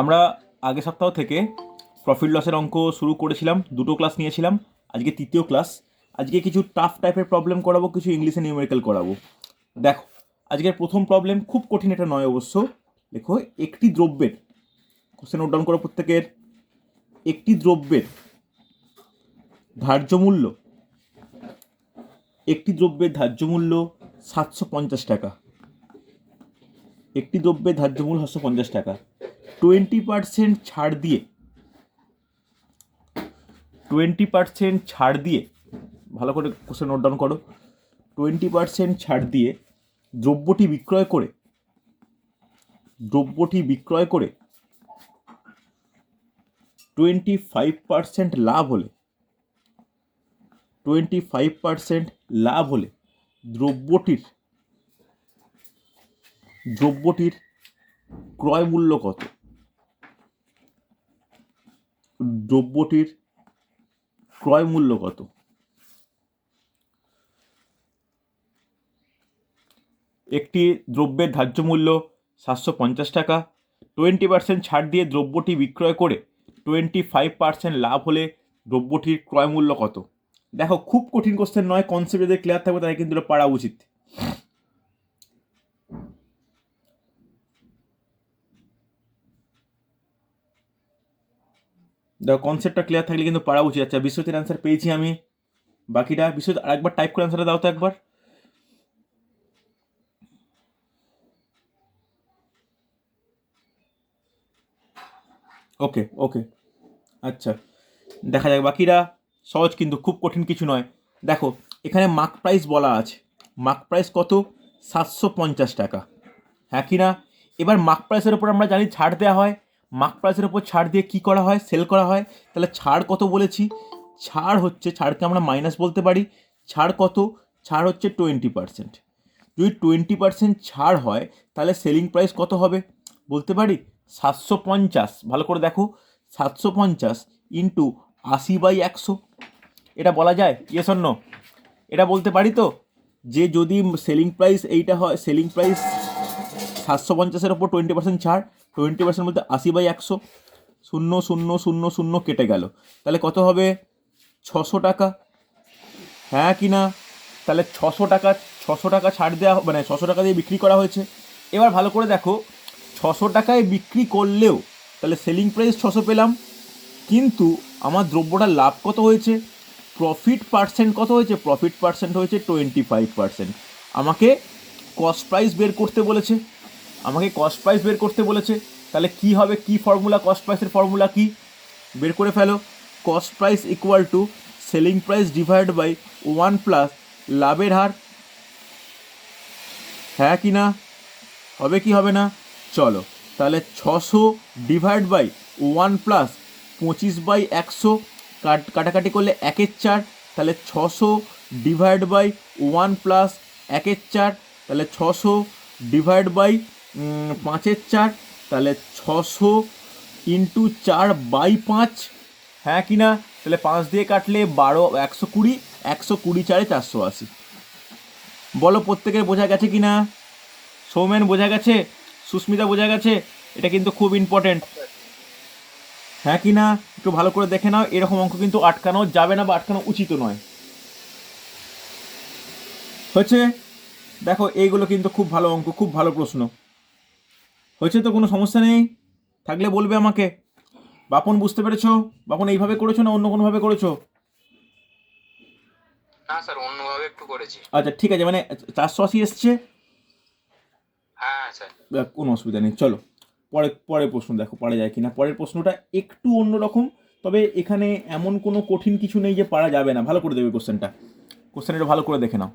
আমরা আগের সপ্তাহ থেকে প্রফিট লসের অঙ্ক শুরু করেছিলাম, দুটো ক্লাস নিয়েছিলাম, আজকে তৃতীয় ক্লাস। আজকে কিছু টাফ টাইপের প্রবলেম করাবো, কিছু ইংলিশে নিউমেরিক্যাল করাবো। দেখো, আজকের প্রথম প্রবলেম খুব কঠিন এটা নয় অবশ্য। দেখো, একটি দ্রব্যের, কোশ্চেন নোট ডাউন করো প্রত্যেকের, একটি দ্রব্যের ধার্য মূল্য, একটি দ্রব্যের ধার্য মূল্য 750 টাকা। একটি দ্রব্যের ধার্য মূল্য 750 টাকা। 20% ছাড় দিয়ে, 20% ছাড় দিয়ে, ভালো করে কোশ্চেন নোট ডাউন করো, 20% ছাড় দিয়ে দ্রব্যটি বিক্রয় করে, দ্রব্যটি বিক্রয় করে 25% লাভ হলে, 25% লাভ হলে দ্রব্যটির দ্রব্যটির ক্রয় মূল্য কত? দ্রব্যটির ক্রয় মূল্য কত? একটি দ্রব্যের ধার্য মূল্য 750 টাকা। 20% ছাড় দিয়ে দ্রব্যটি বিক্রয় করে 25% লাভ হলে দ্রব্যটির ক্রয় মূল্য কত? দেখো, খুব কঠিন কোশ্চেন নয়, কনসেপ্ট যদি ক্লিয়ার থাকবে তাই কিন্তু এটা পারা উচিত। দেখো, কনসেপ্টটা ক্লিয়ার থাকলে কিন্তু পারা উচিত। আচ্ছা, বিশ্বজিৎ অ্যান্সার পেয়েছি আমি, বাকিটা বিশ্বজিৎ আরেকবার টাইপ করে অ্যান্সারটা দাও তো একবার। ওকে ওকে, আচ্ছা দেখা যাক বাকিরা। সহজ কিন্তু, খুব কঠিন কিছু নয়। দেখো, এখানে মার্ক প্রাইস বলা আছে, মার্ক প্রাইস কত? 750 টাকা, হ্যাঁ কি না? এবার মার্ক প্রাইসের ওপর আমরা জানি ছাড় দেওয়া হয়, মার্ক প্রাইসের ওপর ছাড় দিয়ে কি করা হয়? সেল করা হয়। তাহলে ছাড় কত বলেছি? ছাড় হচ্ছে, ছাড়কে আমরা মাইনাস বলতে পারি। ছাড় কত? ছাড় হচ্ছে 20%। যদি 20% ছাড় হয় তাহলে সেলিং প্রাইস কত হবে বলতে পারি? 750। ভালো করে দেখো, 750 ইন্টু 80/100, এটা বলা যায়? Yes or no? এটা বলতে পারি তো, যে যদি সেলিং প্রাইস এইটা হয়, সেলিং প্রাইস 750-এর ওপর 20% ছাড়, 20% বলতে 80/100, 0 0 0 0 কেটে গেল, তাহলে কত হবে? 600 টাকা, হ্যাঁ কি না? তাহলে 600 টাকা, 600 টাকা ছাড় দেওয়া, মানে 600 টাকা দিয়ে বিক্রি করা হয়েছে। এবার ভালো করে দেখো, 600 টাকায় বিক্রি করলেও তাহলে সেলিং প্রাইস 600 পেলাম, কিন্তু আমার দ্রব্যটার লাভ কত হয়েছে? প্রফিট পার্সেন্ট কত হয়েছে? প্রফিট পার্সেন্ট হয়েছে 25%। আমাকে কস্ট প্রাইস বের করতে বলেছে, আমাকে কস্ট প্রাইস বের করতে বলেছে। তাহলে কি হবে? কি ফর্মুলা? কস্ট প্রাইসের ফর্মুলা কি? বের করে ফেলো। Cost price equal to selling price divide by 1 plus লাভের হার, হ্যাঁ কি না? হবে কি হবে না? চলো, তাহলে 600 ডিভাইড বাই 1 প্লাস 25/100, কাটাকাটি করলে 1/4, তাহলে 600 ডিভাইড বাই 1 প্লাস 1/4, তাহলে 600 ডিভাইড বাই 5/4, তাহলে 600 ইন্টু 4/5, হ্যাঁ কি না? তাহলে 5 দিয়ে কাটলে 12, 120, 120 4 480। বলো প্রত্যেকের বোঝা গেছে কি না? সৌমেন বোঝা গেছে? সুস্মিতা বোঝা গেছে? এটা কিন্তু খুব ইম্পর্টেন্ট, হ্যাঁ কি না? একটু ভালো করে দেখে নাও, এরকম অঙ্ক কিন্তু আটকানো যাবে না বা আটকানো উচিত নয়। হয়েছে? দেখো, এইগুলো কিন্তু খুব ভালো অঙ্ক, খুব ভালো প্রশ্ন হয়েছে তো, কোনো সমস্যা নেই, থাকলে বলবে আমাকে। বাপন বুঝতে পেরেছো? বাপন এইভাবে করেছো না অন্য কোনোভাবে করেছো? না স্যার, অন্যভাবে একটু করেছি। আচ্ছা ঠিক আছে, মানে 480 এসছে, হ্যাঁ স্যার। কোনো অসুবিধা নেই। চলো পরের প্রশ্ন দেখো পারা যায় কিনা। পরের প্রশ্নটা একটু অন্যরকম, তবে এখানে এমন কোনো কঠিন কিছু নেই যে পারা যাবে না। ভালো করে দেবে কোশ্চেনটা, কোশ্চেনটা ভালো করে দেখে নাও।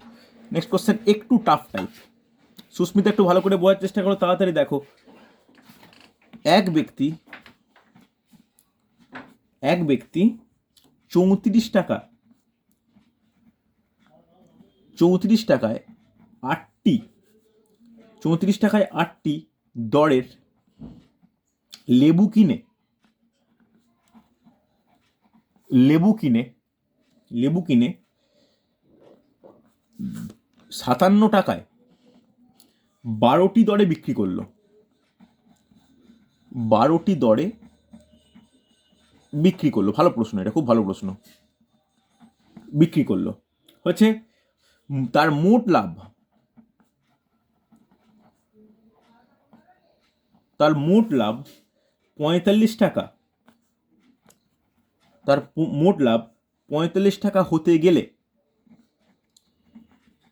নেক্সট কোশ্চেন একটু টাফ টাইপ। সুস্মিতা একটু ভালো করে বোঝার চেষ্টা করো, তাড়াতাড়ি দেখো। এক ব্যক্তি, এক ব্যক্তি 34 টাকা, 34 টাকায় 8টি, 34 টাকায় 8টি দরের লেবু কিনে, লেবু কিনে, লেবু কিনে 57 টাকায় 12টি দরে বিক্রি করলো। 12টি দরে বিক্রি করলো, ভালো প্রশ্ন, এটা খুব ভালো প্রশ্ন, বিক্রি করলো হচ্ছে তার মোট লাভ, তার মোট লাভ 45 টাকা, তার মোট লাভ 45 টাকা হতে গেলে,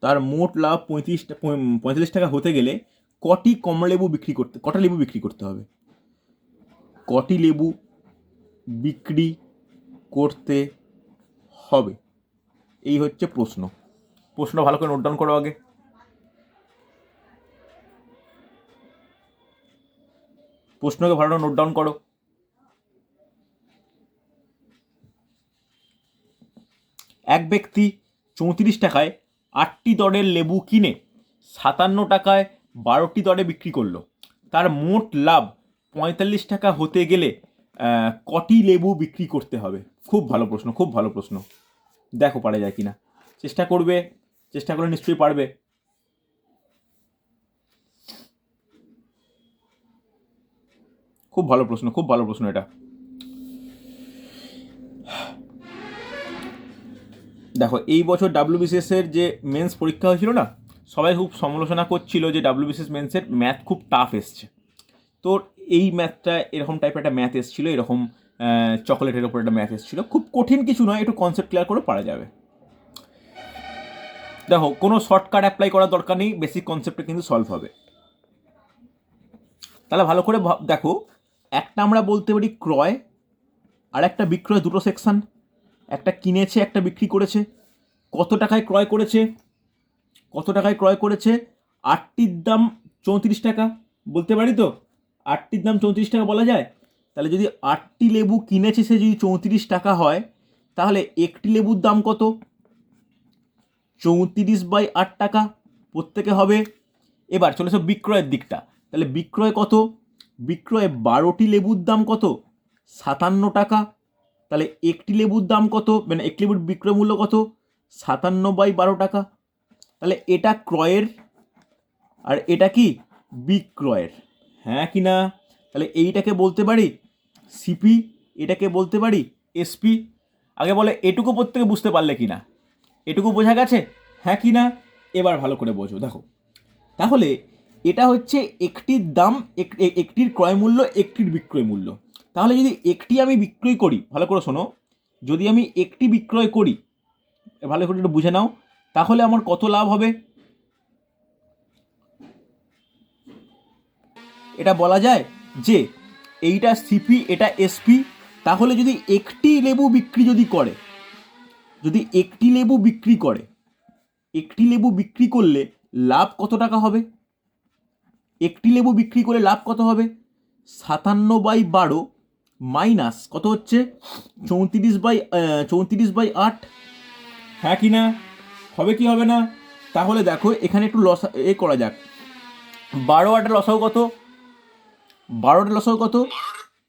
তার মোট লাভ 45 টাকা হতে গেলে কটা লেবু বিক্রি করতে হবে, কটি লেবু বিক্রি করতে হবে, এই হচ্ছে প্রশ্ন। প্রশ্নটা ভালো করে নোট ডাউন করো আগে। প্রশ্নকে ভালো নোট ডাউন করো। এক ব্যক্তি 34 টাকায় 8টি দরের লেবু কিনে 57 টাকায় 12টি দরে বিক্রি করলো। তার মোট লাভ 45 টাকা হতে গেলে কটি লেবু বিক্রি করতে হবে? খুব ভালো প্রশ্ন, খুব ভালো প্রশ্ন। দেখো পারা যায় কিনা, চেষ্টা করবে, চেষ্টা করে নিশ্চয়ই পারবে। খুব ভালো প্রশ্ন, খুব ভালো প্রশ্ন এটা। দেখো এই বছর ডাব্লিউবিসিএস এর যে মেন্স পরীক্ষা হয়েছিল না, সবাই খুব সমালোচনা করছিল যে ডাব্লিউবিসিএস মেন্সের ম্যাথ খুব টাফ এসছে। তো এই ম্যাথটা এরকম টাইপের একটা ম্যাথ এসেছিল, এরকম চকোলেটের ওপর একটা ম্যাথ এসেছিল, খুব কঠিন কিছু নয়, একটু কনসেপ্ট ক্লিয়ার করে পারা যাবে। দেখো কোনো শর্টকাট অ্যাপ্লাই করার দরকার নেই, বেসিক কনসেপ্টে কিন্তু সলভ হবে। তাহলে ভালো করে দেখো, একটা আমরা বলতে পারি ক্রয়, আর একটা বিক্রয়, দুটো সেকশন, একটা কিনেছে একটা বিক্রি করেছে। কত টাকায় ক্রয় করেছে, কত টাকায় ক্রয় করেছে? 8টির দাম 34 টাকা, বলতে পারি তো 8টির দাম 34 টাকা বলা যায়। তাহলে যদি 8টি লেবু কিনেছে সে যদি 34 টাকা হয়, তাহলে একটি লেবুর দাম কত? 34/8 টাকা প্রত্যেকে হবে। এবার চলে এসো বিক্রয়ের দিকটা, তাহলে বিক্রয় কত? বিক্রয়ে 12টি লেবুর দাম কত? 57 টাকা। তাহলে একটি লেবুর দাম কত, মানে একটি লেবুর বিক্রয় মূল্য কত? 57/12 টাকা। তাহলে এটা ক্রয়ের আর এটা কি বিক্রয়ের, হ্যাঁ কি না? তাহলে এইটাকে বলতে পারি সিপি, এটাকে বলতে পারি এসপি। আগে বলে এটুকু প্রত্যেকে বুঝতে পারলে কি না, এটুকু বোঝা গেছে, হ্যাঁ কি না? এবার ভালো করে বোঝো। দেখো তাহলে এটা হচ্ছে একটির দাম, একটির ক্রয় মূল্য, একটির বিক্রয় মূল্য। তাহলে যদি একটি আমি বিক্রয় করি, ভালো করে শোনো, যদি আমি একটি বিক্রয় করি, ভালো করে একটু বুঝে নাও, তাহলে আমার কত লাভ হবে? এটা বলা যায় যে এইটা সিপি এটা এসপি। তাহলে যদি একটি লেবু বিক্রি যদি করে, যদি একটি লেবু বিক্রি করে, একটি লেবু বিক্রি করলে লাভ কত টাকা হবে? একটি লেবু বিক্রি করে লাভ কত হবে? 57/12 মাইনাস কত হচ্ছে? 34/8, হ্যাঁ কি না? হবে কি হবে না? তাহলে দেখো এখানে একটু লস করা যাক। 12/8 লসাও কত? 12 লসাও কত?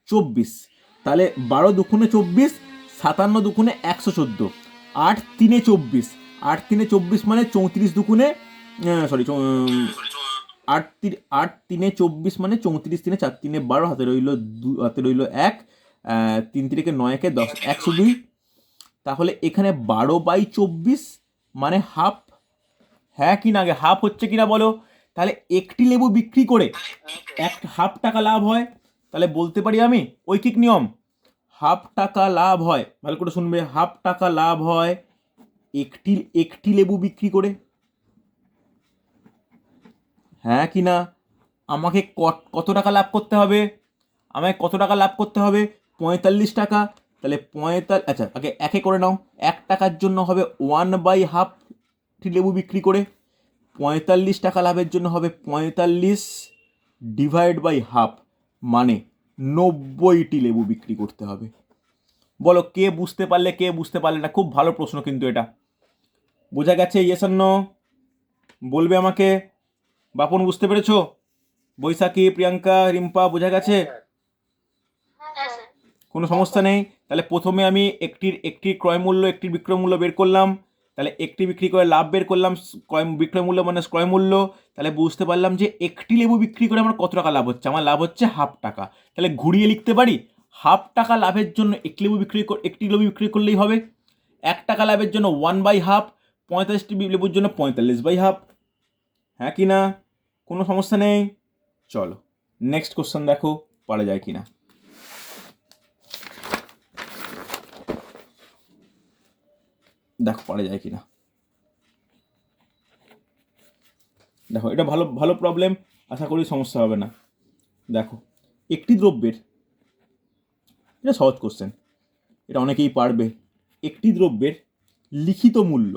24। তাহলে 12 দুগুণে 24, 57 দুগুণে 114, 8 3 24, 8 3 24 মানে 34 দুগুণে, সরি 8 3 24 মানে 34 3 4 3 12, হাতে রইল 2, হাতে রইল 1, 3 3 9 1 10, 102। তাহলে এখানে 12/24 মানে হাফ, হ্যাঁ কি না? আগে হাফ হচ্ছে কিনা বলো। তাহলে একটি লেবু বিক্রি করে হাফ টাকা লাভ হয়। তাহলে বলতে পারি আমি ঐকিক নিয়ম, হাফ টাকা লাভ হয়, ভালো করে শুনবে, হাফ টাকা লাভ হয় একটি লেবু বিক্রি করে, হ্যাঁ কি না? আমাকে কত টাকা লাভ করতে হবে? আমাকে কত টাকা লাভ করতে হবে? 45 টাকা। তাহলে 45, আচ্ছা আগে একে করে নাও, 1 টাকার জন্য হবে 1/2 লেবু বিক্রি করে, 45 টাকা লাভের জন্য হবে 45 /2, মানে 90টি লেবু বিক্রি করতে হবে। বলো কে বুঝতে পারলে, কে বুঝতে পারলে না? খুব ভালো প্রশ্ন কিন্তু এটা। বোঝা গেছে? ইয়েস অর নো বলবে আমাকে। বাপন বুঝতে পেরেছো? বৈশাখী, প্রিয়াঙ্কা, রিম্পা বোঝা গেছে? কোনো সমস্যা নেই। তাহলে প্রথমে আমি একটির ক্রয় মূল্য, একটির বিক্রয় মূল্য বের করলাম। তাহলে একটি বিক্রি করে লাভ বের করলাম, বিক্রয় মূল্য মানে ক্রয় মূল্য। তাহলে বুঝতে পারলাম যে একটি লেবু বিক্রি করে আমার কত টাকা লাভ হচ্ছে, আমার লাভ হচ্ছে 1/2 টাকা। তাহলে ঘুরিয়ে লিখতে পারি 1/2 টাকা লাভের জন্য একটি লেবু বিক্রি করলেই হবে। 1 টাকা লাভের জন্য 1/2, 45টি লেবুর জন্য 45/2। হ্যাঁ কি না? কোনো সমস্যা নেই। চলো নেক্সট কোশ্চেন দেখো পারা যায় কি না। দেখো পারা যায় কি না। দেখো এটা ভালো ভালো প্রবলেম, আশা করি সমস্যা হবে না। দেখো একটি দ্রব্যের, এটা সহজ কোশ্চেন, এটা অনেকেই পারবে। একটি দ্রব্যের লিখিত মূল্য,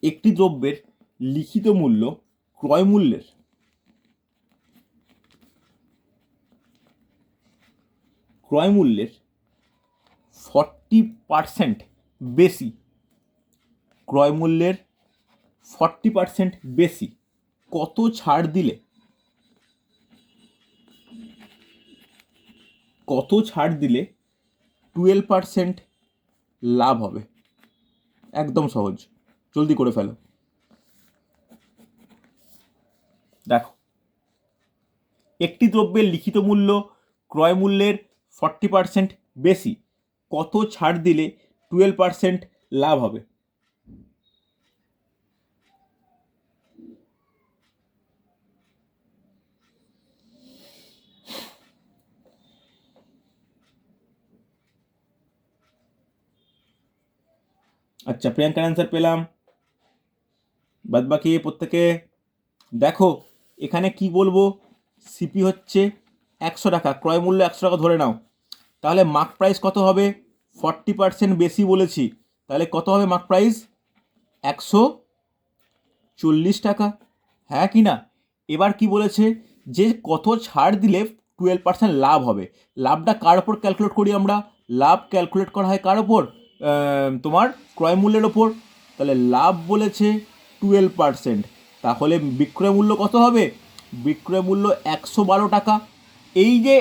একটি দ্রব্যের লিখিত মূল্য ক্রয় মূল্যের 40% বেশি, ক্রয় মূল্যের 40% বেশি কত ছাড় দিলে, কত ছাড় দিলে 12% লাভ হবে? একদম সহজ, জলদি করে ফেলো। দেখো একটি দ্রব্যের লিখিত মূল্য ক্রয় মূল্যের 40% বেশি, কত ছাড় দিলে 12% লাভ হবে? আচ্ছা প্রিয়াঙ্কার অ্যান্সার পেলাম, বাদ বাকি প্রত্যেকে দেখো এখানে কি বলবো, সিপি হচ্ছে 100 টাকা, ক্রয় মূল্য 100 টাকা ধরে নাও, তাহলে মার্ক প্রাইস কত হবে? 40% বেশি বলেছি, তাহলে কত হবে মার্ক প্রাইস? 140 টাকা। হ্যাঁ কি না? এবার কি বলেছে যে কত ছাড় দিলে 12% লাভ হবে। লাভটা কার ওপর ক্যালকুলেট করি আমরা? লাভ ক্যালকুলেট করা হয় কার ওপর? তোমার ক্রয় মূল্যের ওপর। তাহলে লাভ বলেছে 12%, তাহলে বিক্রয় মূল্য কত হবে? বিক্রয় মূল্য 112 টাকা। এই যে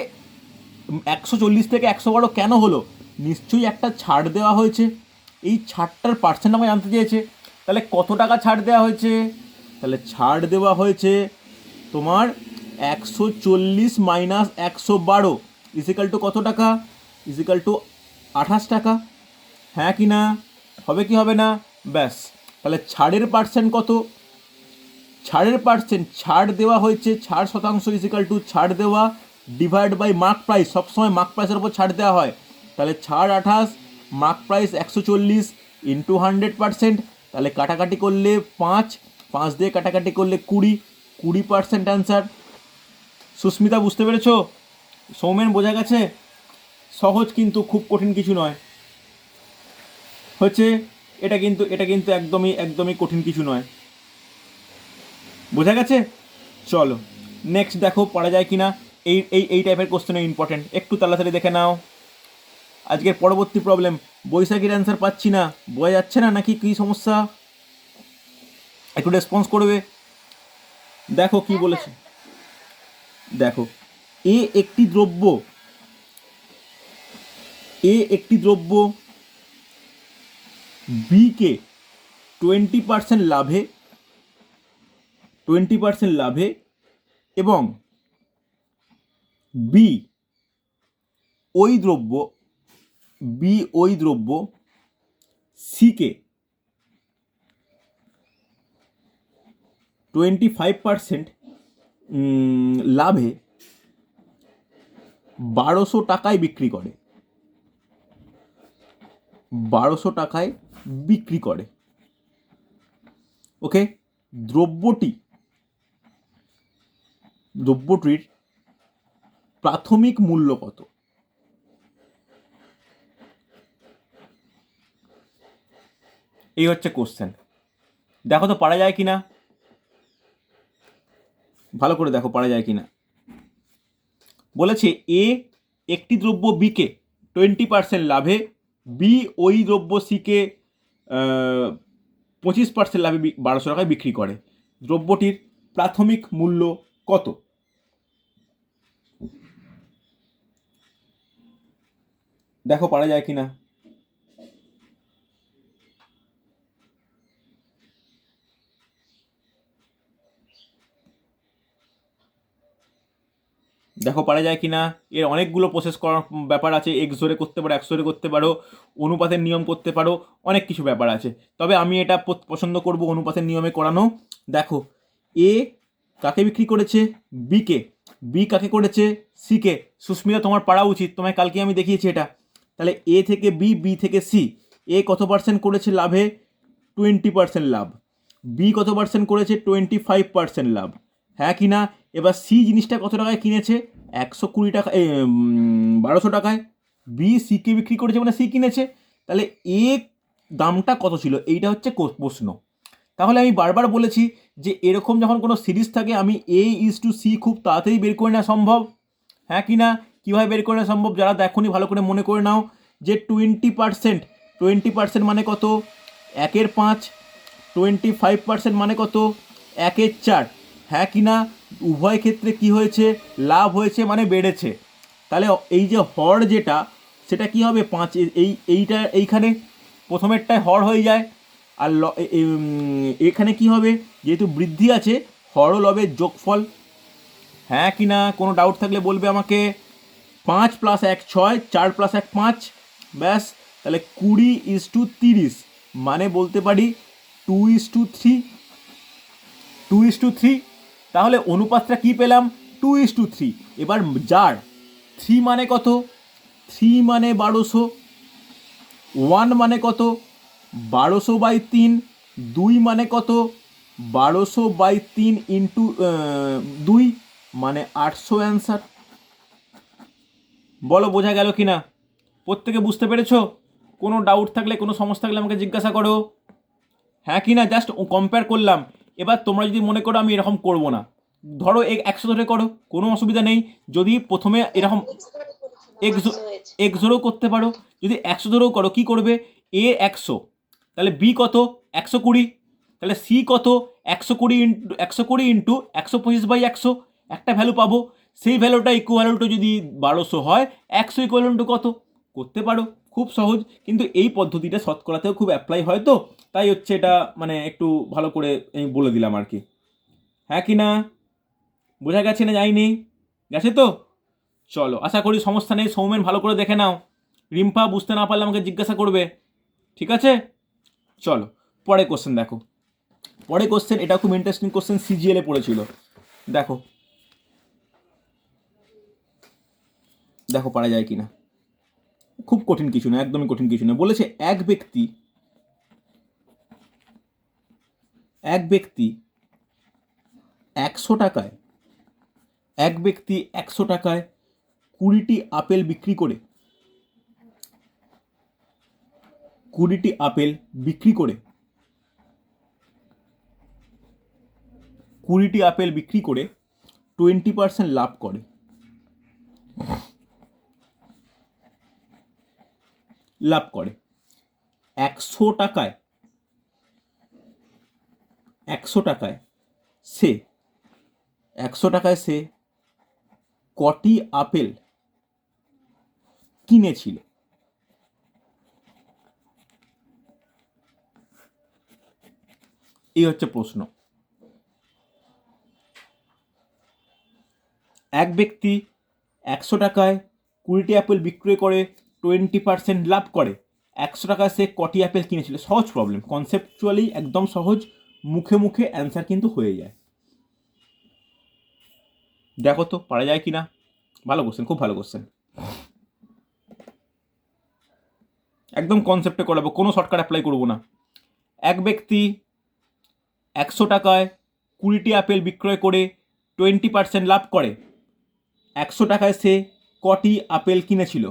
140 থেকে 112 কেন হলো? নিশ্চয়ই একটা ছাড় দেওয়া হয়েছে, এই ছাড়টার পার্সেন্ট আমায় জানতে চেয়েছে। তাহলে কত টাকা ছাড় দেওয়া হয়েছে? তাহলে ছাড় দেওয়া হয়েছে তোমার 140 মাইনাস 112 ইজিক্যাল টু কত টাকা? ইজিক্যাল টু 28 টাকা। হ্যাঁ কি না? হবে কি হবে না? ব্যাস, তাহলে ছাড়ের পার্সেন্ট কত? ছাড়ের পার্সেন্ট, ছাড় দেওয়া হয়েছে, ছাড় শতাংশ ইজিক্যাল টু ছাড় দেওয়া ডিভাইড বাই মার্ক প্রাইস, সবসময় মার্ক প্রাইসের উপর ছাড় দেওয়া হয়। তাহলে ছাড় 28, মার্ক প্রাইস 140 ইন্টু 100%, তাহলে কাটাকাটি করলে 5 দিয়ে কাটাকাটি করলে 20% অ্যান্সার। সুস্মিতা বুঝতে পেরেছো? সৌমেন বোঝা গেছে? সহজ কিন্তু, খুব কঠিন কিছু নয় হচ্ছে, এটা কিন্তু একদমই কঠিন কিছু নয়, বোঝা গেছে? চলো নেক্সট দেখো পড়া যায় কিনা। এই টাইপের কোশ্চেন ইম্পর্টেন্ট, একটু তাড়াতাড়ি দেখে নাও। আজকের পরবর্তী প্রবলেম, বৈশাখীর অ্যান্সার পাচ্ছি না, বোঝা যাচ্ছে না নাকি কী সমস্যা? একটু রেসপন্স করবে। দেখো কি বলেছে, দেখো এ একটি দ্রব্য বিকে 20% লাভে এবং বি ওই দ্রব্য সিকে 25% লাভে 1200 টাকায় বিক্রি করে, 1200 টাকায় বিক্রি করে। ওকে, দ্রব্যটির প্রাথমিক মূল্য কত? এই হচ্ছে কোশ্চেন। দেখো তো পারা যায় কিনা, ভালো করে দেখো পারা যায় কিনা। বলেছে এ একটি দ্রব্য বিকে 20% লাভে, বি ওই দ্রব্য সিকে 25% লাভে 1200 টাকায় বিক্রি করে। দ্রব্যটির প্রাথমিক মূল্য কত? দেখো পারা যায় কিনা। দেখো পারা যায় কি না। এর অনেকগুলো প্রসেস করার ব্যাপার আছে, এক্স ধরে করতে পারো, একশো ধরে করতে পারো, অনুপাতের নিয়ম করতে পারো, অনেক কিছু ব্যাপার আছে। তবে আমি এটা পছন্দ করব অনুপাতের নিয়মে করানো। দেখো এ কাকে বিক্রি করেছে, বিকে, বি কাকে করেছে, সিকে। সুস্মিতা তোমার পারা উচিত, তোমায় কালকে আমি দেখিয়েছি এটা। তাহলে এ থেকে বি, বি থেকে সি। এ কত পার্সেন্ট করেছে লাভে, 20% লাভ। বি কত পার্সেন্ট করেছে, 25% লাভ, হ্যাঁ কি না। এবার সি জিনিসটা কত টাকায় কিনেছে, 120 টাকা, 1200 টাকায়। বি সিকে বিক্রি করেছে মানে সি কিনেছে। তাহলে এ দামটা কত ছিল, এইটা হচ্ছে প্রশ্ন। তাহলে আমি বারবার বলেছি যে এরকম যখন কোনো সিরিজ থাকে আমি এ ইজ টু সি খুব তাড়াতাড়ি বের করে নেওয়া সম্ভব, হ্যাঁ কি না। কীভাবে বের করে নেওয়া সম্ভব, যারা দেখোনি ভালো করে মনে করে নাও যে 20%, 20% মানে কত, 1/5, 25% মানে কত, 1/4, হ্যাঁ কি না। উভয় ক্ষেত্রে কি হয়েছে, লাভ হয়েছে মানে বেড়েছে। তাহলে এই যে হর যেটা, সেটা কি হবে, 5, এইটা এইখানে প্রথমেরটায় হর হয়ে যায়। আর এখানে কি হবে, যেহেতু বৃদ্ধি আছে, হর ও লবের যোগফল, হ্যাঁ কি না। কোনো ডাউট থাকলে বলবে আমাকে। 5 + 1 6, 4 + 1 5, ব্যাস। তাহলে 20:30, মানে বলতে পারি 2:3, 2:3। তাহলে অনুপাতটা কি পেলাম, 2:3। এবার যার 3 মানে কত, 3 মানে 1200, 1 মানে কত, 1200/3, 2 মানে কত, 1200/3 ইন্টু 2, মানে 800 অ্যান্সার। বলো বোঝা গেল কি না, প্রত্যেকে বুঝতে পেরেছো? কোনো ডাউট থাকলে, কোনো সমস্যা থাকলে আমাকে জিজ্ঞাসা করো, হ্যাঁ কি না। জাস্ট কম্পেয়ার করলাম। এবার তোমরা যদি মনে করো আমি এরকম করবো না, ধরো 100 ধরে করো, কোনো অসুবিধা নেই। যদি প্রথমে এরকম এক্স এক্স ধরেও করতে পারো, যদি 100 ধরেও করো, কি করবে, এ 100, তাহলে বি কত, 120, তাহলে সি কত, 120 ইন্টু 125/100, একটা ভ্যালু পাবো। সেই ভ্যালুটা ইকুয়াল টু যদি 1200 হয়, 100 ইকুয়াল টু কত, করতে পারো। খুব সহজ, কিন্তু এই পদ্ধতিটা শতকরাতেও খুব অ্যাপ্লাই হয়, তো তাই হচ্ছে এটা মানে একটু ভালো করে আমি বলে দিলাম আর কি, হ্যাঁ কি না। বোঝা গেছে না, যায়নি, গেছে তো। চলো, আশা করি সমস্যা নেই। সৌমেন ভালো করে দেখে নাও, রিম্পা বুঝতে না পারলে আমাকে জিজ্ঞাসা করবে, ঠিক আছে। চলো পরে কোশ্চেন দেখো। পরে কোশ্চেন, এটা খুব ইন্টারেস্টিং কোশ্চেন, সিজিএলে পড়েছিল। দেখো, দেখো পারা যায় কিনা। খুব কঠিন কিছু না, একদমই কঠিন কিছু না। বলেছে এক ব্যক্তি 100 টাকায়, এক ব্যক্তি 100 টাকায় 20টি আপেল বিক্রি করে, 20টি আপেল বিক্রি করে, 20টি আপেল বিক্রি করে 20% লাভ করে। লাভ করে 100 টাকায়, 100 টাকায় সে, 100 টাকায় সে কটি আপেল কিনেছিল, এই হচ্ছে প্রশ্ন। এক ব্যক্তি 100 টাকায় 20টি অ্যাপেল বিক্রয় করে 20% লাভ করে। 100 টাকায় সে কটি অ্যাপেল কিনেছিল। সহজ প্রবলেম, কনসেপচুয়ালি একদম সহজ, মুখে মুখে অ্যান্সার কিন্তু হয়ে যায়। দেখো তো পারা যায় কি না। ভালো কোশ্চেন, খুব ভালো কোশ্চেন, একদম কনসেপ্টে করাবো, কোনো শর্টকাট অ্যাপ্লাই করবো না। এক ব্যক্তি 100 টাকায় 20টি আপেল বিক্রয় করে 20% লাভ করে। 100 টাকায় সে কটি আপেল কিনেছিল।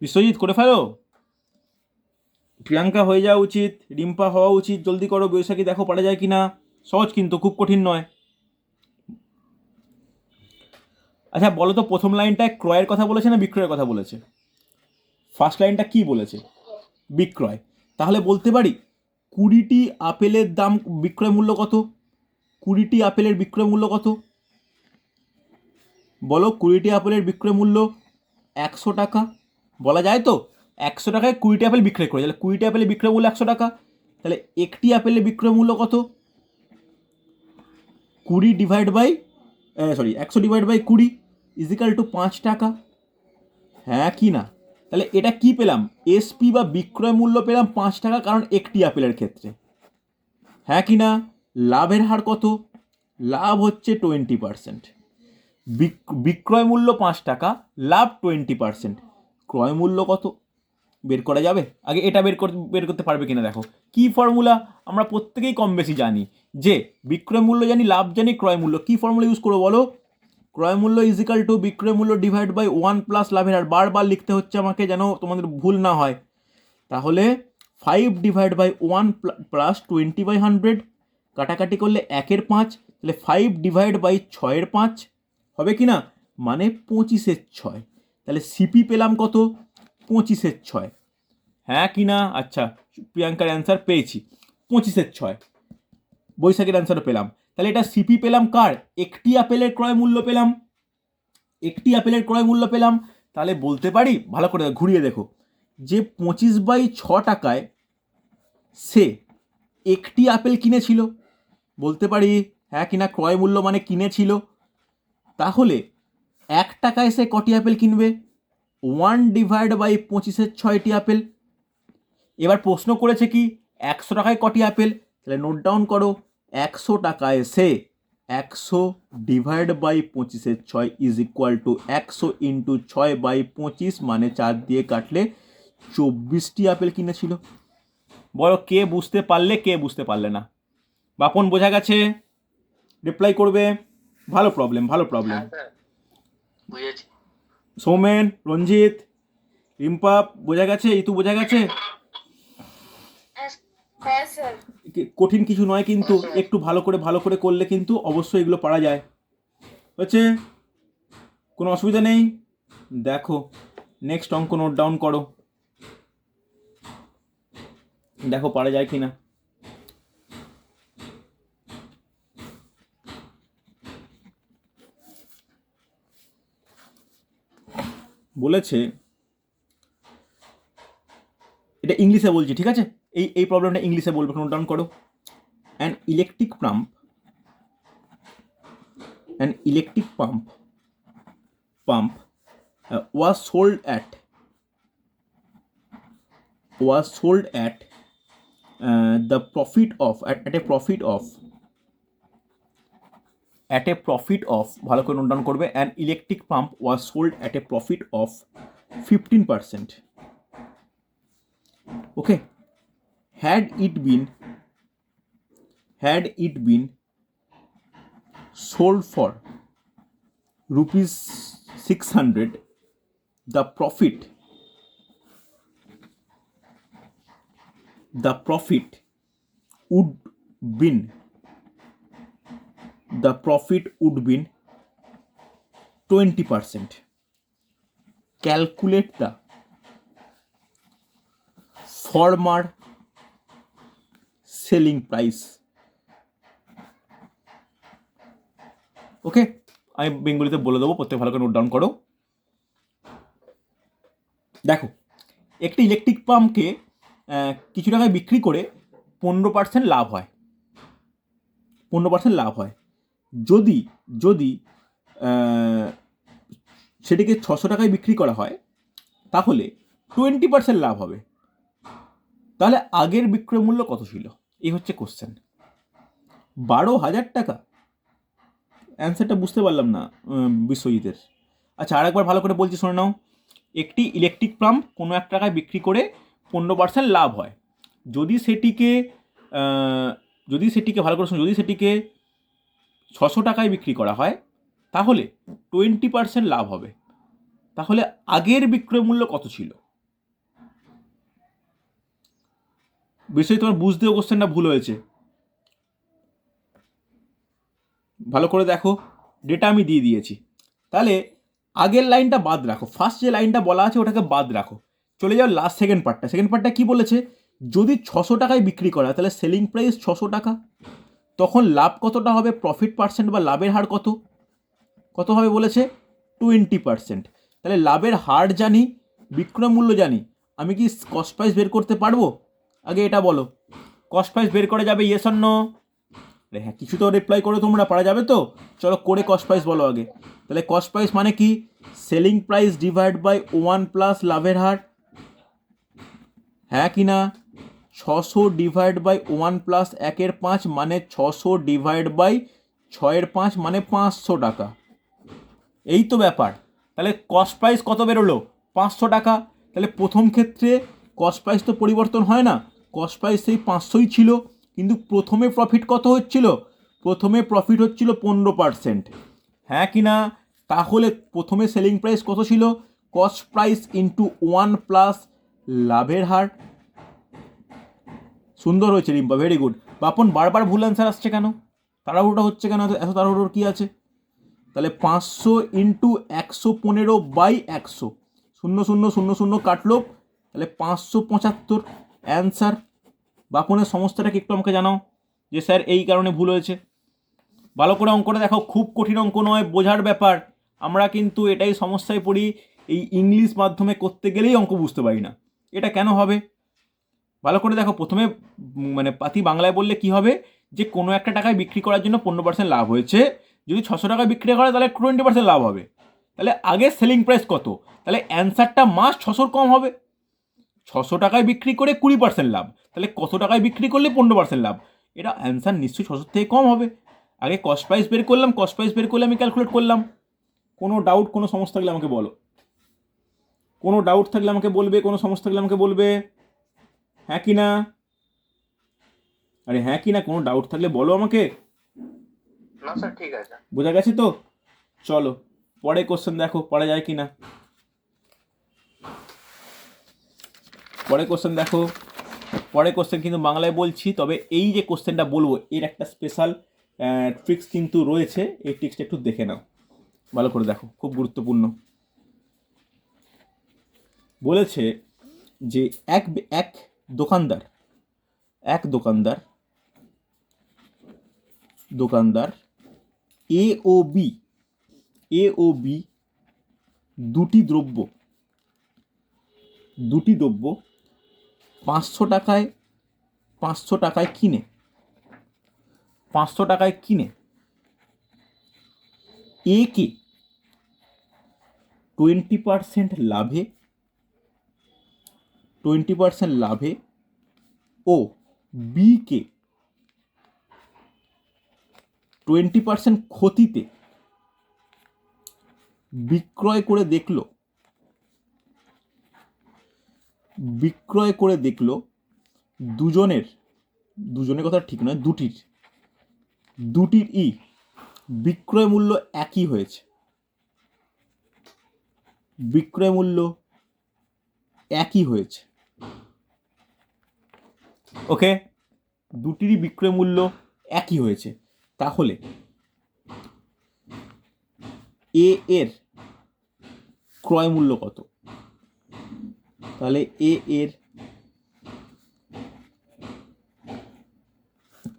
বিশ্বজিৎ করে ফেলো, প্রিয়াঙ্কা হয়ে যাওয়া উচিত, রিম্পা হওয়া উচিত, জলদি করো। বৈশাখী দেখো পারা যায় কি না। সহজ কিন্তু, খুব কঠিন নয়। আচ্ছা বলো তো, প্রথম লাইনটায় ক্রয়ের কথা বলেছে না বিক্রয়ের কথা বলেছে? ফার্স্ট লাইনটা কি বলেছে, বিক্রয়। তাহলে বলতে পারি 20টি আপেলের দাম, বিক্রয় মূল্য কত, 20টি আপেলের বিক্রয় মূল্য কত, বলো। 20টি আপেলের বিক্রয় মূল্য 100 টাকা। বলা যায় তো? 100 টাকায় 20টি আপেল বিক্রয় করে, তাহলে 20টি আপেলের বিক্রয় মূল্য 100 টাকা। তাহলে একটি আপেলের বিক্রয় মূল্য কত? 20 divide by 100 divide by 20 equal to 5 টাকা। হ্যাঁ কি না? তাহলে এটা কি পেলাম? এসপি বা বিক্রয় মূল্য পেলাম 5 টাকা, কারণ একটি আপেলের ক্ষেত্রে। হ্যাঁ কি না? লাভের হার কত? লাভ হচ্ছে 20%। বিক্রয় মূল্য 5 টাকা, লাভ 20%। ক্রয় মূল্য কত বের করা যাবে? আগে এটা বের করতে পারবে কিনা দেখো। কি ফর্মুলা? আমরা প্রত্যেকেই কম বেশি জানি যে বিক্রয় মূল্য জানি, লাভ জানি, ক্রয় মূল্য। কি ফর্মুলা ইউজ করবো বলো? ক্রয় মূল্য ইজিক্যাল টু বিক্রয় মূল্য ডিভাইড বাই 1 প্লাস লাভের হার। বারবার লিখতে হচ্ছে আমাকে যেন তোমাদের ভুল না হয়। তাহলে 5 ডিভাইড বাই 1 প্লাস 20/100, কাটাকাটি করলে 1/5, তাহলে 5 ডিভাইড বাই 6/5 হবে কি না? মানে 25/6। তাহলে সিপি পেলাম কত? 25/6। হ্যাঁ কি না? আচ্ছা, প্রিয়াঙ্কার অ্যান্সার পেয়েছি 25/6। বৈশাখের অ্যান্সারও পেলাম। তাহলে এটা সিপি পেলাম কার? একটি আপেলের ক্রয় মূল্য পেলাম। একটি আপেলের ক্রয় মূল্য পেলাম। তাহলে বলতে পারি, ভালো করে ঘুরিয়ে দেখো, যে 25/6 টাকায় সে একটি আপেল কিনেছিল। বলতে পারি হ্যাঁ কিনা? ক্রয় মূল্য মানে কিনেছিল। তাহলে 1 টাকায় সে কটি আপেল কিনবে? 1 ডিভাইড বাই 25/6টি আপেল। এবার প্রশ্ন করেছে কি 100 টাকায় কটি আপেল? তাহলে নোট ডাউন করো, 100 টাকায় সে 100 divide by 25/6 is equal to 100 into 6/25, মানে 4 দিয়ে কাটলে 24টি আপেল কিনেছিল। বলো কে বুঝতে পারলে, কে বুঝতে পারলে না? বাপন বোঝা গেছে? রিপ্লাই করবে। ভালো প্রবলেম, ভালো প্রবলেম। হ্যাঁ স্যার, বুঝেছি। সৌমেন, রঞ্জিত, রিম্পা বোঝা গেছে? ইতু বোঝা গেছে? হ্যাঁ স্যার। কঠিন কিছু নয় কিন্তু, একটু ভালো করে করলে কিন্তু অবশ্যই এগুলো পারা যায়। হচ্ছে, কোনো অসুবিধা নেই। দেখো নেক্সট অঙ্ক নোট ডাউন করো, দেখো পারা যায় কিনা। বলেছে, এটা ইংলিশে বলছি, ঠিক আছে? এই প্রবলেমটা ইংলিশে বলবো, নোট ডাউন করো। An electric pump was sold at the profit of at a profit of ভালো করে নোট ডাউন করবে। an electric pump was sold at a profit of 15%. okay, had it been sold for rupees 600, the profit would been 20%. Calculate the former selling price. ওকে, আমি বেঙ্গলিতে বলে দেবো, প্রত্যেক ভালো করে note down করো। দেখো, একটি ইলেকট্রিক পাম্পকে কিছু টাকায় বিক্রি করে 15% লাভ হয়। 15% লাভ হয়। যদি সেটিকে 600 টাকায় বিক্রি করা হয়, তাহলে 20% লাভ হবে। তাহলে আগের বিক্রয় মূল্য কত ছিল? এই হচ্ছে কোশ্চেন। 12,000 টাকা। অ্যান্সারটা বুঝতে পারলাম না বিশ্বজিতের। আচ্ছা, আরেকবার ভালো করে বলছি, শুনে নাও। একটি ইলেকট্রিক পাম্প কোনো 1 টাকায় বিক্রি করে 15% লাভ হয়। যদি সেটিকে ভালো করে শুনো, যদি সেটিকে 600 টাকায় বিক্রি করা হয়, তাহলে 20% লাভ হবে। তাহলে আগের বিক্রয় মূল্য কত ছিল? বিষয় তোমার বুঝতেও কোশ্চেনটা ভুল হয়েছে। ভালো করে দেখো, ডেটা আমি দিয়ে দিয়েছি। তাহলে আগের লাইনটা বাদ রাখো, ফার্স্ট যে লাইনটা বলা আছে ওটাকে বাদ রাখো, চলে যাও লাস্ট সেকেন্ড পার্টটা। কি বলেছে? যদি 600 টাকায় বিক্রি করা, তাহলে সেলিং প্রাইস 600 টাকা, তখন লাভ কতটা হবে? প্রফিট পার্সেন্ট বা লাভের হার কত হবে বলেছে? 20%। তাহলে লাভের হার জানি, বিক্রয় মূল্য জানি, আমি কি কস্ট প্রাইস বের করতে পারবো? আগে এটা বলো, কস্ট প্রাইস বের করা যাবে? Yes or no? আরে হ্যাঁ, কিছু তো রিপ্লাই করো তোমরা, পারা যাবে তো? চলো করে কস্ট প্রাইস বলো আগে। তাহলে কস্ট প্রাইস মানে কি? Selling price divide by 1 plus লাভের হার। হ্যাঁ কি না? 600 ডিভাইড বাই 1 প্লাস 1/5 মানে 600 ডিভাইড বাই 6/5 মানে 500 টাকা। এই তো ব্যাপার। তাহলে কস্ট প্রাইস কত বেরোলো? 500 টাকা। তাহলে প্রথম ক্ষেত্রে কস্ট প্রাইস তো পরিবর্তন হয় না, কস্ট প্রাইস সেই 500ই ছিল, কিন্তু প্রথমে প্রফিট কত হচ্ছিল? প্রথমে প্রফিট হচ্ছিল 15%। হ্যাঁ কি না? তাহলে প্রথমে সেলিং প্রাইস কত ছিল? কস্ট প্রাইস ইন্টু 1 প্লাস লাভের হার। সুন্দর হয়েছে রিম্পা, ভেরি গুড। বাপন বারবার ভুল অ্যান্সার আসছে কেন? তাড়াহুড়োটা হচ্ছে কেন? এত তাড়াহুড়োর কী আছে? তাহলে 500 ইন্টু 115 বাই 100, 0 0 0 0 কাটলো, তাহলে 575 অ্যান্সার। বাপনের সমস্যাটা কি একটু আমাকে জানাও, যে স্যার এই কারণে ভুল হয়েছে। ভালো করে অঙ্কটা দেখো, খুব কঠিন অঙ্ক নয়, বোঝার ব্যাপার। আমরা কিন্তু এটাই সমস্যায় পড়ি, এই ইংলিশ মাধ্যমে করতে গেলেই অঙ্ক বুঝতে পারি না, এটা কেন হবে? ভালো করে দেখো, প্রথমে মানে পাতি বাংলায় বললে কি হবে, যে কোনো একটা টাকায় বিক্রি করার জন্য 15% লাভ হয়েছে, যদি 600 টাকায় বিক্রি করে তাহলে 20% লাভ হবে। তাহলে আগে সেলিং প্রাইস কত? তাহলে অ্যান্সারটা মাস্ট 600 কম হবে। 600 টাকায় বিক্রি করে 20% লাভ, তাহলে কত টাকায় বিক্রি করলে 15% লাভ? এটা অ্যান্সার নিশ্চয়ই 600 থেকে কম হবে। আগে কস্ট প্রাইস বের করলাম, কস্ট প্রাইস বের করলে আমি ক্যালকুলেট করলাম। কোনো ডাউট, কোনো সমস্যা থাকলে আমাকে বলো, কোনো ডাউট থাকলে আমাকে বলবে, কোনো সমস্যা থাকলে আমাকে বলবে। হ্যাঁ কি না? আরে হ্যাঁ কি না, কোনো ডাউট থাকলে বলো আমাকে। না স্যার, ঠিক আছে। বোঝা গেছে তো? চলো পরে কোশ্চেন দেখো, পড়া যায় কি না। পরে কোশ্চেন দেখো, পরে কোশ্চেন কিন্তু বাংলায় বলছি, তবে এই যে কোশ্চেনটা বলবো এর একটা স্পেশাল ট্রিক্স কিন্তু রয়েছে, এই ট্রিক্সটা একটু দেখে নাও, ভালো করে দেখো, খুব গুরুত্বপূর্ণ। বলেছে যে এক দোকানদার এ ও বি দুটি দ্রব্য 500 টাকায় কিনে 500 টাকায় কিনে এ কে 20% লাভে ও বি কে 20% ক্ষতিতে বিক্রয় করে দেখলো দুজনের কথা ঠিক নয়, দুটির বিক্রয় মূল্য একই হয়েছে। ওকে, দুটিরই বিক্রয় মূল্য একই হয়েছে, তাহলে এ এর ক্রয় মূল্য কত? তাহলে এ এর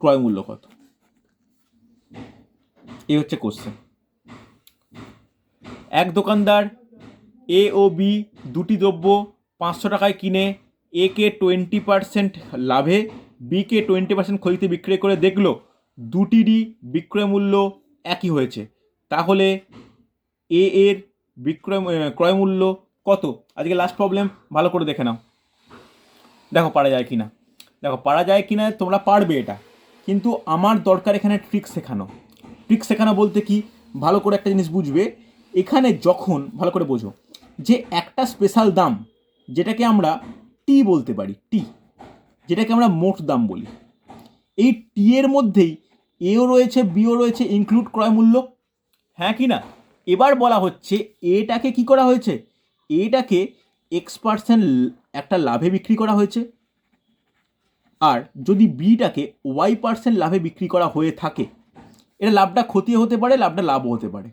ক্রয় মূল্য কত? এই হচ্ছে কোশ্চেন। এক দোকানদার এ ও বি দুটি দ্রব্য 500 টাকায় কিনে এ কে 20% লাভে বি কে 20% ক্ষতিতে বিক্রয় করে দেখলো দুটিরই বিক্রয় মূল্য একই হয়েছে, তাহলে এ এর ক্রয় মূল্য কত? আজকে লাস্ট প্রবলেম, ভালো করে দেখে নাও, দেখো পারা যায় কি না। তোমরা পারবে এটা, কিন্তু আমার দরকার এখানে ট্রিক্স শেখানো বলতে কি, ভালো করে একটা জিনিস বুঝবে এখানে, যখন ভালো করে বোঝো যে একটা স্পেশাল দাম, যেটাকে আমরা টি বলতে পারি, যেটাকে আমরা মোট দাম বলি, এই টি এর মধ্যেই এও রয়েছে বিও রয়েছে, ইনক্লুড ক্রয় মূল্য। হ্যাঁ কি না? এবার বলা হচ্ছে এটাকে কি করা হয়েছে, এটাকে X% একটা লাভে বিক্রি করা হয়েছে, আর যদি বিটাকে Y% লাভে বিক্রি করা হয়ে থাকে, এটা লাভটা ক্ষতি হতে পারে, লাভটা লাভও হতে পারে,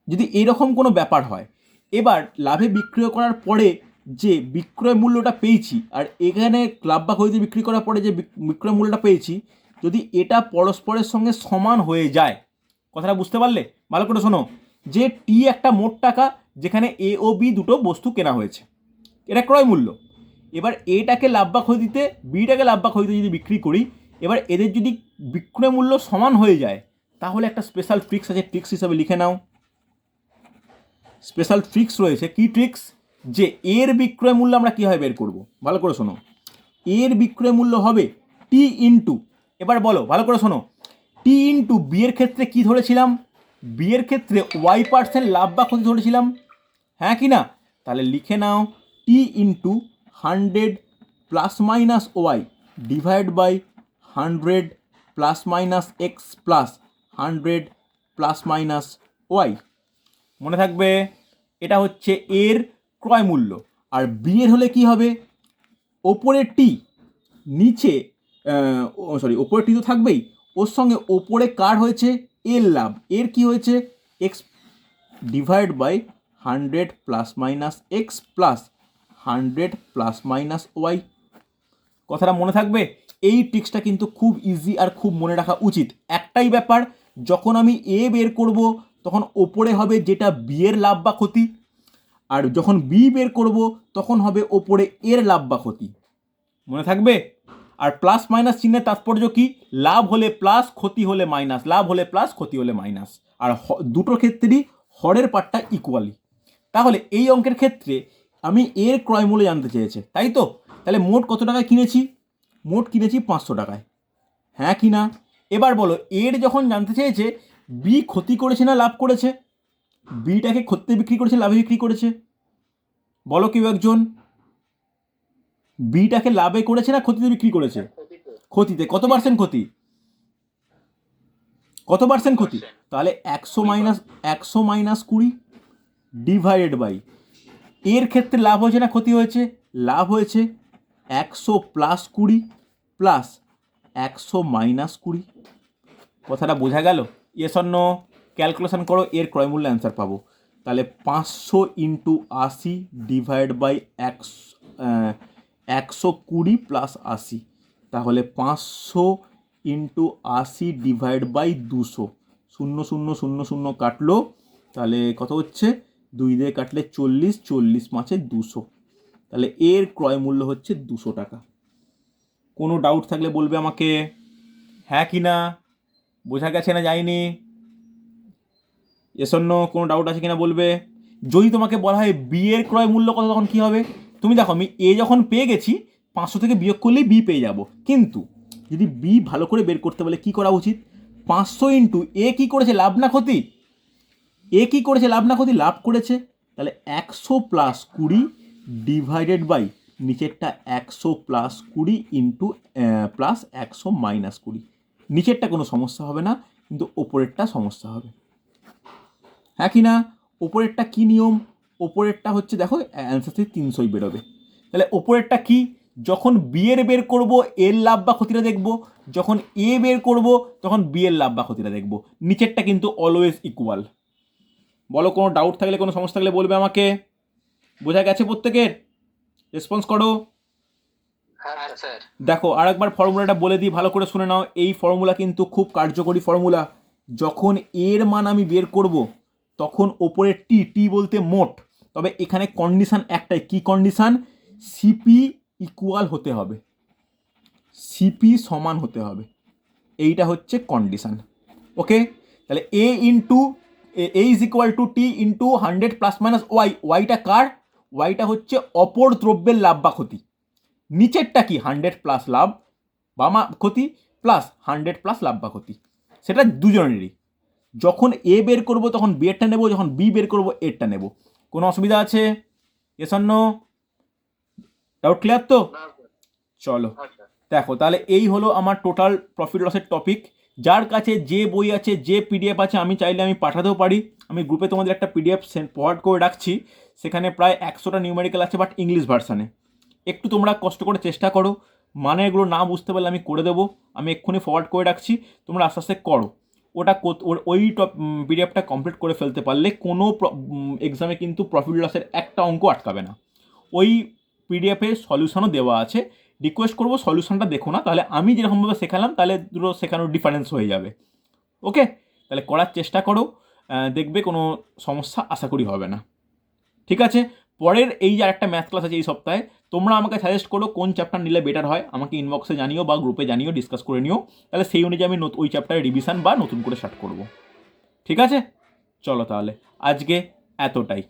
যদি এরকম কোনো ব্যাপার হয়। এবার লাভে বিক্রয় করার পরে যে বিক্রয় মূল্যটা পেয়েছি, আর এখানে লাভ বা ক্ষতিতে বিক্রি করার পরে যে বিক্রয় মূল্যটা পেয়েছি, যদি এটা পরস্পরের সঙ্গে সমান হয়ে যায়, কথাটা বুঝতে পারলে? ভালো করে শোনো, যে টি একটা মোট টাকা, যেখানে এ ও বি দুটো বস্তু কেনা হয়েছে, এটা ক্রয় মূল্য। এবার এটাকে লাভ বা ক্ষতিতে, বিটাকে লাভ বা ক্ষতিতে যদি বিক্রি করি, এবার এদের যদি বিক্রয় মূল্য সমান হয়ে যায়, তাহলে একটা স্পেশাল ট্রিক্স আছে, ট্রিক্স হিসাবে লিখে নাও। স্পেশাল ট্রিক্স রয়েছে। কি ট্রিক্স? যে এর বিক্রয় মূল্য আমরা কীভাবে বের করব, ভালো করে শোনো। এর বিক্রয় মূল্য হবে টি ইন্টু, এবার বলো ভালো করে শোনো, টি ইন্টু বি এর ক্ষেত্রে কি ধরেছিলাম? বি এর ক্ষেত্রে ওয়াই% লাভ বা ক্ষতি ধরেছিলাম, হ্যাঁ কি না? তাহলে লিখে নাও T into 100 plus minus Y divide by 100 plus minus X plus 100 plus minus Y. মনে থাকবে, এটা হচ্ছে এর ক্রয় মূল্য। আর বি এর হলে কি হবে? ওপরের টি, নিচে ওপরের টি তো থাকবেই, ওর সঙ্গে ওপরে কার হয়েছে? এর লাভ। এর কি হয়েছে? X divide by 100 plus minus X plus 100 plus minus Y. কথাটা মনে থাকবে? এই ট্রিক্সটা কিন্তু খুব ইজি আর খুব মনে রাখা উচিত। একটাই ব্যাপার, যখন আমি এ বের করব তখন ওপরে হবে যেটা বি এর লাভ বা ক্ষতি, আর যখন বি বের করব তখন হবে ওপরে এর লাভ বা ক্ষতি। মনে থাকবে? আর প্লাস মাইনাস চিহ্নের তাৎপর্য কি? লাভ হলে প্লাস, ক্ষতি হলে মাইনাস, লাভ হলে প্লাস, ক্ষতি হলে মাইনাস। আর দুটোর ক্ষেত্রেই হরের পার্টটা ইকুয়ালি। তাহলে এই অঙ্কের ক্ষেত্রে আমি এর ক্রয় মূল্য জানতে চেয়েছে, তাই তো? তাহলে মোট কত টাকায় কিনেছি? মোট কিনেছি 500 টাকায়, হ্যাঁ কি না? এবার বলো, এর যখন জানতে চেয়েছে বি ক্ষতি করেছে না লাভ করেছে? বিটাকে ক্ষতিতে বিক্রি করেছে, লাভে বিক্রি করেছে? বলো কেউ একজন। বিটাকে লাভে করেছে না ক্ষতিতে বিক্রি করেছে? ক্ষতিতে। কত পার্সেন্ট ক্ষতি? কত পার্সেন্ট ক্ষতি? তাহলে 100 মাইনাস 20 ডিভাইডেড বাই, এর ক্ষেত্রে লাভ হয়েছে না ক্ষতি হয়েছে? লাভ হয়েছে। 100 প্লাস 20 প্লাস 100 মাইনাস 20। কথাটা বোঝা গেল? Yes or no? ক্যালকুলেশন করো, এর ক্রয় মূল্য অ্যান্সার পাবো। তাহলে 500 ইন্টু 80 ডিভাইড বাই 120 প্লাস 80, তাহলে 500 ইন্টু 80 ডিভাইড বাই 200, 0 0 0 0 কাটলো, তাহলে কত হচ্ছে? 2 দিয়ে কাটলে 40, 40 5 200। তাহলে এর ক্রয় মূল্য হচ্ছে 200 টাকা। কোনো ডাউট থাকলে বলবে আমাকে, হ্যাঁ কি না? বোঝা গেছে না যায়নি? Yes or no? কোনো ডাউট আছে কিনা বলবে। যদি তোমাকে বলা হয় বি এর ক্রয় মূল্য কত, তখন কি হবে? তুমি দেখো, আমি এ যখন পেয়ে গেছি 500 থেকে বিয়োগ করলেই বি পেয়ে যাব, কিন্তু যদি বি ভালো করে বের করতে বলে কি করা উচিত? 500 ইন্টু এ কী করেছে, লাভ না ক্ষতি? এ কী করেছে, লাভ না ক্ষতি? লাভ করেছে। তাহলে 100 প্লাস 20 ডিভাইডেড বাই নিচেরটা 100 প্লাস 20 ইন্টু প্লাস 100 মাইনাস 20। নিচেরটা কোনো সমস্যা হবে না, কিন্তু ওপরেরটা সমস্যা হবে, হ্যাঁ কি না? ওপরেরটা কি নিয়ম? ওপরেরটা হচ্ছে, দেখো অ্যান্সার থেকে 300ই বেরোবে। তাহলে ওপরেরটা কি? যখন বি এর বের করব এর লাভ বা ক্ষতিটা দেখব, যখন এ বের করব তখন বি এর লাভ বা ক্ষতিটা দেখব। নিচেরটা কিন্তু অলওয়েজ ইকুয়াল। বলো, কোনো ডাউট থাকলে, কোনো সমস্যা থাকলে বলবে আমাকে। বোঝা গেছে প্রত্যেকের? রেসপন্স করো। হ্যাঁ স্যার। দেখো আরেকবার ফর্মুলাটা বলে দিই, ভালো করে শুনে নাও। এই ফর্মুলা কিন্তু খুব কার্যকরী ফর্মুলা। যখন এর মান আমি বের করব তখন ওপরে টি, টি বলতে মোট, তবে এখানে কন্ডিশান একটাই। কি কন্ডিশান? সিপি ইকুয়াল হতে হবে, সিপি সমান হতে হবে, এইটা হচ্ছে কন্ডিশান। ওকে, তাহলে A into A is equal to T into 100 plus minus Y. ওয়াইটা কার? ওয়াইটা হচ্ছে অপর দ্রব্যের লাভ বা ক্ষতি। নিচেরটা কি? 100 প্লাস লাভ বা ক্ষতি প্লাস 100 প্লাস লাভ বা ক্ষতি, সেটা দুজনেরই। যখন এ বের করব তখন বি এরটা নেব, যখন বি বের করব এরটা নেব। কোনো অসুবিধা আছে? Yes or no? Doubt clear তো? চলো দেখো, তাহলে এই হলো আমার টোটাল প্রফিট লসের টপিক। যার কাছে যে বই আছে, যে পিডিএফ আছে, আমি চাইলে আমি পাঠাতেও পারি। আমি গ্রুপে তোমাদের একটা পিডিএফ ফরওয়ার্ড করে রাখছি, সেখানে প্রায় 100টা নিউমেরিক্যাল আছে, বাট ইংলিশ ভার্সানে। একটু তোমরা কষ্ট করে চেষ্টা করো, মানে এগুলো না বুঝতে পারলে আমি করে দেবো। আমি এক্ষুনি ফরওয়ার্ড করে রাখছি, তোমরা আস্তে আস্তে করো। ওটা ওই পিডিএফটা কমপ্লিট করে ফেলতে পারলে কোনো এক্সামে কিন্তু প্রফিট লসের একটা অঙ্ক আটকাবে না। ওই পিডিএফে সলিউশনও দেওয়া আছে। রিকোয়েস্ট করবো সলিউশনটা দেখো না, তাহলে আমি যেরকমভাবে শেখালাম তাহলে দুটো শেখানোর ডিফারেন্স হয়ে যাবে। ওকে, তাহলে করার চেষ্টা করো, দেখবে কোনো সমস্যা আশা করি হবে না। ঠিক আছে, পরের এই যে আরেকটা ম্যাথ ক্লাস আছে এই সপ্তাহে, তোমরা আমাকে সাজেস্ট করো কোন চ্যাপ্টার নিলে বেটার হয়, আমাকে ইনবক্সে জানিও বা গ্রুপে জানিও, ডিসকাস করে নিও, তাহলে সেই অনুযায়ী আমি ওই চ্যাপ্টারের রিভিশন বা নতুন করে স্টার্ট করব। ঠিক আছে, চলো তাহলে আজকে এতটাই।